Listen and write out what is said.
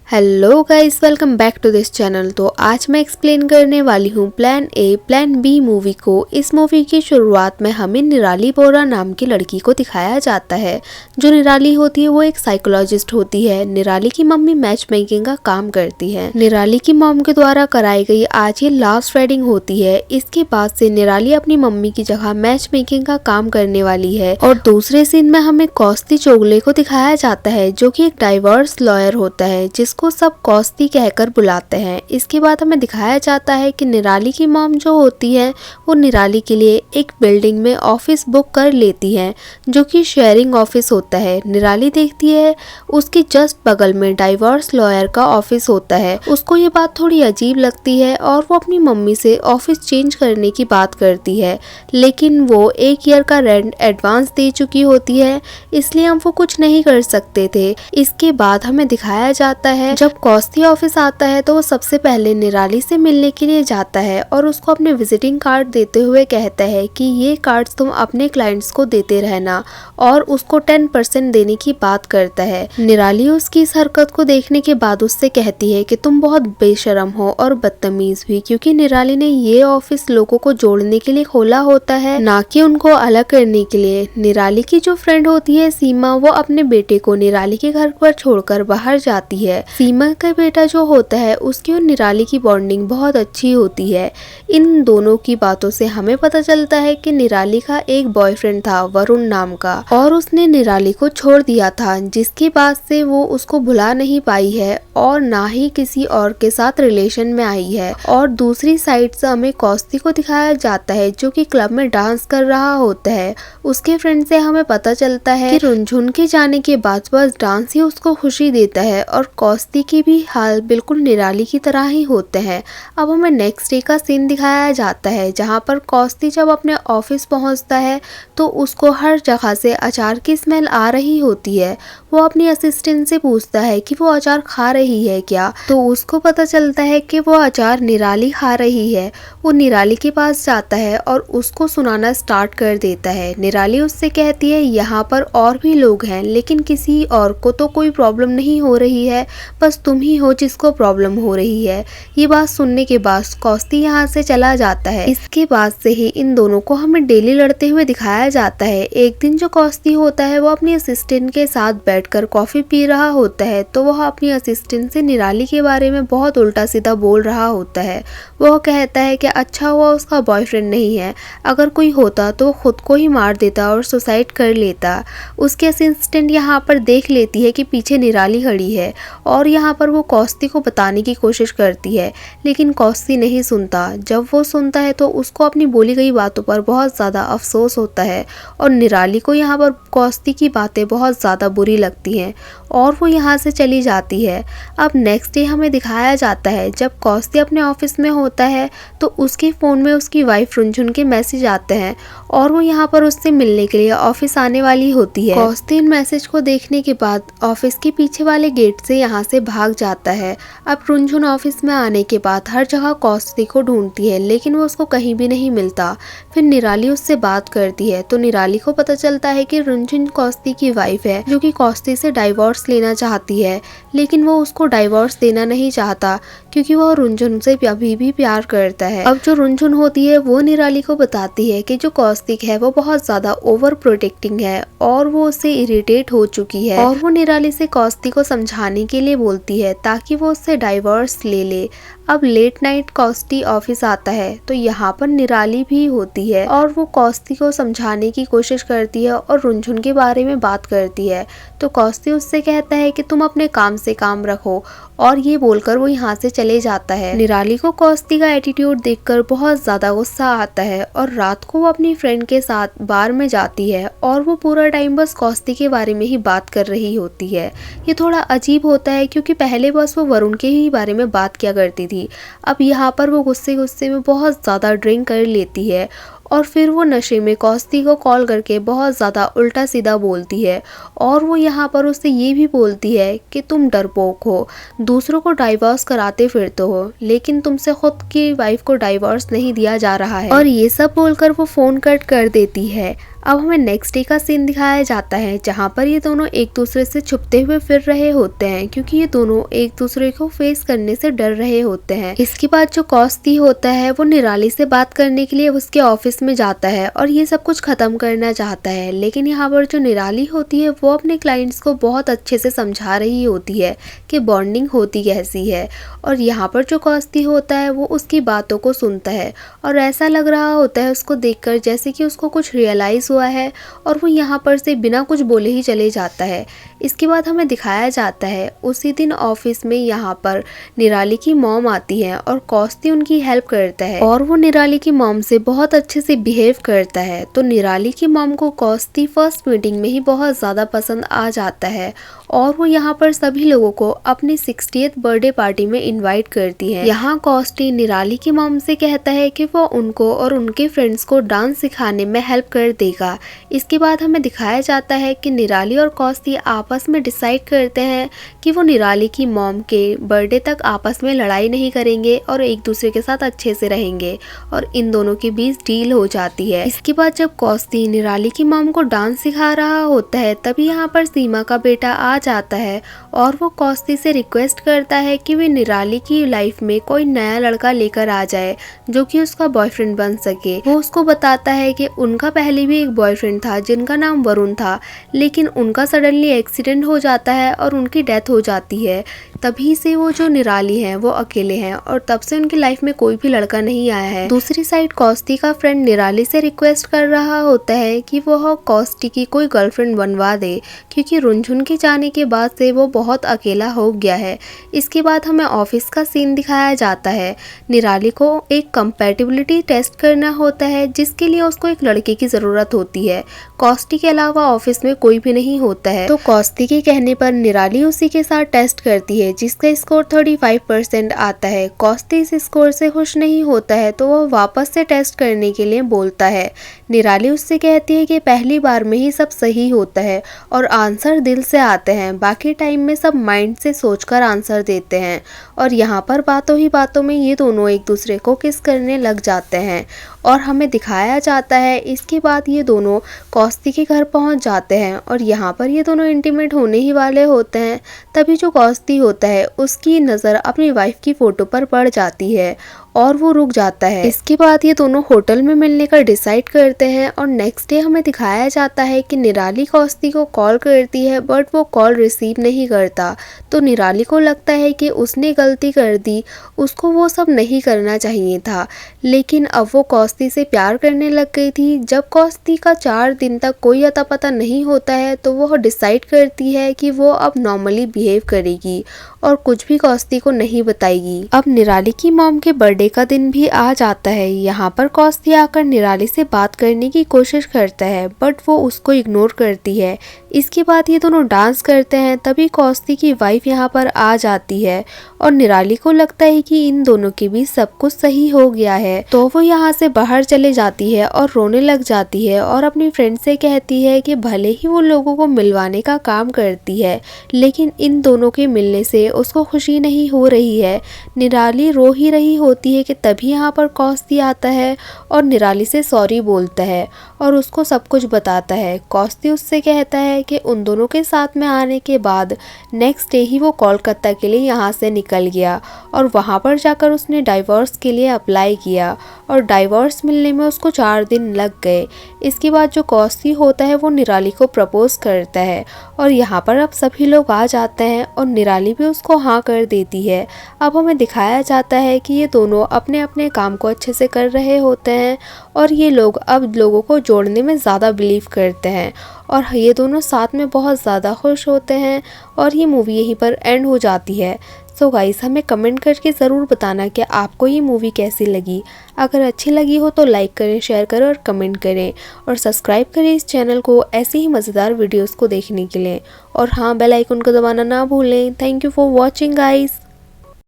Hello guys, welcome back to this channel. तो आज मैं एक्सप्लेन करने वाली हूँ plan A plan B movie को। इस मूवी की शुरुआत में हमें निराली बोरा नाम की लड़की को दिखाया जाता है। जो निराली होती है वो एक साइकोलॉजिस्ट होती है। निराली की मम्मी मैच मेकिंग का काम करती है। निराली की मॉम के द्वारा कराई गई आज ये लास्ट वेडिंग होती है। इसके बाद से निराली अपनी मम्मी की जगह मैच मेकिंग का काम करने वाली है। और दूसरे सीन में हमें कौस्ती चोगले को दिखाया जाता है, जो की एक डाइवर्स लॉयर होता है जिसको सब कौस्ती कहकर बुलाते हैं। इसके बाद हमें दिखाया जाता है कि निराली की मॉम जो होती है वो निराली के लिए एक बिल्डिंग में ऑफिस बुक कर लेती है, जो कि शेयरिंग ऑफिस होता है। निराली देखती है उसके जस्ट बगल में डाइवर्स लॉयर का ऑफिस होता है। उसको ये बात थोड़ी अजीब लगती है और वो अपनी मम्मी से ऑफिस चेंज करने की बात करती है, लेकिन वो 1 ईयर का रेंट एडवांस दे चुकी होती है, इसलिए हम वो कुछ नहीं कर सकते थे। इसके बाद हमें दिखाया जाता है जब कौस्ती ऑफिस आता है तो वो सबसे पहले निराली से मिलने के लिए जाता है और उसको अपने विजिटिंग कार्ड देते हुए कहता है कि ये कार्ड्स तुम अपने क्लाइंट्स को देते रहना, और उसको 10% देने की बात करता है। निराली उसकी इस हरकत को देखने के बाद उससे कहती है कि तुम बहुत बेशरम हो और बदतमीज भी, क्योंकि निराली ने ये ऑफिस लोगों को जोड़ने के लिए खोला होता है, ना कि उनको अलग करने के लिए। निराली की जो फ्रेंड होती है सीमा, वो अपने बेटे को निराली के घर पर छोड़कर बाहर जाती है। सीमा का बेटा जो होता है उसकी और निराली की बॉन्डिंग बहुत अच्छी होती है। इन दोनों की बातों से हमें पता चलता है कि निराली का एक बॉयफ्रेंड था वरुण नाम का, और उसने निराली को छोड़ दिया था, जिसके बाद से वो उसको भुला नहीं पाई है और ना ही किसी और के साथ रिलेशन में आई है। और दूसरी साइड से हमें कौस्ती को दिखाया जाता है जो कि क्लब में डांस कर रहा होता है। उसके फ्रेंड से हमें पता चलता है कि रुनझुन के जाने के बाद बस डांस ही उसको खुशी देता है, और कौस्ती की भी हाल बिल्कुल निराली की तरह ही होते हैं। अब हमें नेक्स्ट डे का सीन दिखाया जाता है जहां पर कौस्ती जब अपने ऑफिस पहुंचता है तो उसको हर जगह से अचार की स्मेल आ रही होती है। वो अपनी असिस्टेंट से पूछता है कि वो अचार खा रही है क्या, तो उसको पता चलता है कि वो अचार निराली खा रही है। वो निराली के पास जाता है और उसको सुनाना स्टार्ट कर देता है। निराली उससे कहती है यहाँ पर और भी लोग हैं, लेकिन किसी और को तो कोई प्रॉब्लम नहीं हो रही है, बस तुम ही हो जिसको प्रॉब्लम हो रही है। ये बात सुनने के बाद कौस्ती यहाँ से चला जाता है। इसके बाद से ही इन दोनों को हमें डेली लड़ते हुए दिखाया जाता है। एक दिन जो कौस्ती होता है वो अपनी असिस्टेंट के साथ बैठकर कॉफी पी रहा होता है, तो वह अपनी असिस्टेंट से निराली के बारे में बहुत उल्टा सीधा बोल रहा होता है। वह कहता है कि अच्छा हुआ उसका बॉयफ्रेंड नहीं है, अगर कोई होता तो वो खुद को ही मार देता और सुसाइड कर लेता। उसकी असिस्टेंट यहाँ पर देख लेती है कि पीछे निराली खड़ी है और यहाँ पर वो कौस्ती को बताने की कोशिश करती है, लेकिन कौस्ती नहीं सुनता। जब वो सुनता है तो उसको अपनी बोली गई बातों पर बहुत ज़्यादा अफसोस होता है, और निराली को यहाँ पर कौस्ती की बातें बहुत ज़्यादा बुरी लगती हैं और वो यहाँ से चली जाती है। अब नेक्स्ट डे हमें दिखाया जाता है जब कौस्ती अपने ऑफिस में होता है तो उसके फ़ोन में उसकी वाइफ रुनझुन के मैसेज आते हैं और वो यहाँ पर उससे मिलने के लिए ऑफिस आने वाली होती है। कौस्ती इन मैसेज को देखने के बाद ऑफिस के पीछे वाले गेट से यहाँ से भाग जाता है। अब रुनझुन ऑफिस में आने के बाद हर जगह कौस्ती को ढूंढती है, लेकिन वो उसको कहीं भी नहीं मिलता। फिर निराली उससे बात करती है तो निराली को पता चलता है कि रुनझुन कौस्ती की वाइफ है, जो कि कौस्ती से डाइवोर्स लेना चाहती है, लेकिन वो उसको डाइवोर्स देना नहीं चाहता क्योंकि वो रुनझुन से अभी भी प्यार करता है। अब जो रुनझुन होती है वो निराली को बताती है कि जो कौस्तिक है वो बहुत ज्यादा ओवर प्रोटेक्टिंग है और वो उससे इरिटेट हो चुकी है, और वो निराली से कौस्ती को समझाने के लिए बोलती है ताकि वो उससे डाइवोर्स ले ले। अब लेट नाइट कौस्ती ऑफिस आता है तो यहाँ पर निराली भी होती है और वो कौस्ती को समझाने की कोशिश करती है और रुनझुन के बारे में बात करती है। तो कौस्ती उससे कहता है कि तुम अपने काम से काम रखो, और ये बोलकर वो यहाँ से चले जाता है। निराली को कौस्ती का एटीट्यूड देखकर बहुत ज्यादा गुस्सा आता है और रात को वो अपनी फ्रेंड के साथ बार में जाती है और वो पूरा टाइम बस कौस्ती के बारे में ही बात कर रही होती है। ये थोड़ा अजीब होता है क्योंकि पहले बस वो वरुण के ही बारे में बात किया करती थी, अब यहाँ पर वो गुस्से गुस्से में बहुत ज़्यादा ड्रिंक कर लेती है और फिर वो नशे में कौस्ती को कॉल करके बहुत ज़्यादा उल्टा सीधा बोलती है, और वो यहाँ पर उससे ये भी बोलती है कि तुम डरपोक हो, दूसरों को डाइवोर्स कराते फिरते हो, लेकिन तुमसे खुद की वाइफ को डाइवोर्स नहीं दिया जा रहा है। और ये सब बोलकर वो फ़ोन कट कर देती है। अब हमें नेक्स्ट डे का सीन दिखाया जाता है जहाँ पर ये दोनों एक दूसरे से छुपते हुए फिर रहे होते हैं क्योंकि ये दोनों एक दूसरे को फेस करने से डर रहे होते हैं। इसके बाद जो कॉस्ती होता है वो निराली से बात करने के लिए उसके ऑफिस में जाता है और ये सब कुछ खत्म करना चाहता है, लेकिन यहाँ पर जो निराली होती है वो अपने क्लाइंट्स को बहुत अच्छे से समझा रही होती है कि बॉन्डिंग होती कैसी है। और यहाँ पर जो कॉस्ती होता है वो उसकी बातों को सुनता है और ऐसा लग रहा होता है उसको देखकर जैसे कि उसको कुछ रियलाइज हुआ है और वो यहाँ पर से बिना कुछ बोले ही चले जाता है। इसके बाद हमें दिखाया जाता है उसी दिन ऑफिस में यहाँ पर निराली की मॉम आती है और कॉस्ती उनकी हेल्प करता है और वो निराली की मॉम से बहुत अच्छे से बिहेव करता है। तो निराली की मॉम को कॉस्ती फर्स्ट मीटिंग में ही बहुत ज़्यादा पसंद आ जाता है और वो यहाँ पर सभी लोगों को अपनी 60th बर्थडे पार्टी में इनवाइट करती है। यहाँ कॉस्टी निराली की मॉम से कहता है कि वो उनको और उनके फ्रेंड्स को डांस सिखाने में हेल्प कर देगा। इसके बाद हमें दिखाया जाता है कि निराली और कॉस्ती आपस में डिसाइड करते हैं कि वो निराली की मॉम के बर्थडे तक आपस में लड़ाई नहीं करेंगे और एक दूसरे के साथ अच्छे से रहेंगे और इन दोनों के बीच डील हो जाती है। इसके बाद जब कॉस्ती निराली की मॉम को डांस सिखा रहा होता है तभी यहाँ पर सीमा का बेटा आ जाता है और वो कॉस्ती से रिक्वेस्ट करता है कि वे निराली की लाइफ में कोई नया लड़का लेकर आ जाए जो कि उसका बॉयफ्रेंड बन सके। वो उसको बताता है कि उनका पहले भी एक बॉयफ्रेंड था जिनका नाम वरुण था, लेकिन उनका सडनली एक्सीडेंट हो जाता है और उनकी डेथ हो जाती है। तभी से वो जो निराली हैं वो अकेले हैं और तब से उनकी लाइफ में कोई भी लड़का नहीं आया है। दूसरी साइड कॉस्टी का फ्रेंड निराली से रिक्वेस्ट कर रहा होता है कि वो कॉस्टी की कोई गर्लफ्रेंड बनवा दे क्योंकि रुनझुन के जाने के बाद से वो बहुत अकेला हो गया है। इसके बाद हमें ऑफिस का सीन दिखाया जाता है। निराली को एक कंपैटिबिलिटी टेस्ट करना होता है जिसके लिए उसको एक लड़के की ज़रूरत होती है। कॉस्टी के अलावा ऑफिस में कोई भी नहीं होता है, तो कॉस्टी के कहने पर निराली उसी के साथ टेस्ट करती है जिसका स्कोर 35% आता है। कॉस्टी इस स्कोर से खुश नहीं होता है तो वह वापस से टेस्ट करने के लिए बोलता है। निराली उससे कहती है कि पहली बार में ही सब सही होता है और आंसर दिल से आते हैं, बाकी टाइम में सब माइंड से सोचकर आंसर देते हैं। और यहाँ पर बातों ही बातों में ये दोनों एक दूसरे को किस करने लग जाते हैं और हमें दिखाया जाता है। इसके बाद ये दोनों कॉस्ती के घर पहुंच जाते हैं और यहाँ पर ये दोनों इंटीमेट होने ही वाले होते हैं। तभी जो कॉस्ती होता है उसकी नज़र अपनी वाइफ की फ़ोटो पर पड़ जाती है और वो रुक जाता है। इसके बाद ये दोनों होटल में मिलने का डिसाइड करते हैं और नेक्स्ट डे हमें दिखाया जाता है कि निराली कॉस्ती को कॉल करती है बट वो कॉल रिसीव नहीं करता। तो निराली को लगता है कि उसने गलती कर दी, उसको वो सब नहीं करना चाहिए था, लेकिन अब वो कॉस्ती से प्यार करने लग गई थी। जब कॉस्ती का 4 दिन तक कोई अता पता नहीं होता है तो वो डिसाइड करती है कि वो अब नॉर्मली बिहेव करेगी और कुछ भी कॉस्ती को नहीं बताएगी। अब निराली की मॉम के बर्थडे का दिन भी आ जाता है। यहाँ पर कॉस्ती आकर निराली से बात करने की कोशिश करता है बट वो उसको इग्नोर करती है। इसके बाद ये दोनों डांस करते हैं। तभी कॉस्ती की वाइफ यहाँ पर आ जाती है और निराली को लगता है कि इन दोनों के बीच सब कुछ सही हो गया है, तो वो यहाँ से बाहर चले जाती है और रोने लग जाती है और अपनी फ्रेंड से कहती है कि भले ही वो लोगों को मिलवाने का काम करती है लेकिन इन दोनों के मिलने से उसको खुशी नहीं हो रही है। निराली रो ही रही होती है कि तभी यहाँ पर कॉस्ती आता है और निराली से सॉरी बोलता है और उसको सब कुछ बताता है। कॉस्ती उससे कहता है कि उन दोनों के साथ में आने के बाद नेक्स्ट डे ही वो कोलकाता के लिए यहाँ से निकल गया और वहाँ पर जाकर उसने डाइवोर्स के लिए अप्लाई किया और डाइवोर्स मिलने में उसको 4 दिन लग गए। इसके बाद जो कॉस्ती होता है वो निराली को प्रपोज करता है और यहाँ पर अब सभी लोग आ जाते हैं और निराली भी उसको हाँ कर देती है। अब हमें दिखाया जाता है कि ये दोनों अपने अपने काम को अच्छे से कर रहे होते हैं और ये लोग अब लोगों को जोड़ने में ज़्यादा बिलीव करते हैं और ये दोनों साथ में बहुत ज़्यादा खुश होते हैं और ये मूवी यहीं पर एंड हो जाती है। सो गाइस, हमें कमेंट करके ज़रूर बताना कि आपको ये मूवी कैसी लगी। अगर अच्छी लगी हो तो लाइक करें, शेयर करें और कमेंट करें और सब्सक्राइब करें इस चैनल को ऐसे ही मज़ेदार वीडियोस को देखने के लिए। और हाँ, बेल आइकन को दबाना ना भूलें। Thank you for watching guys.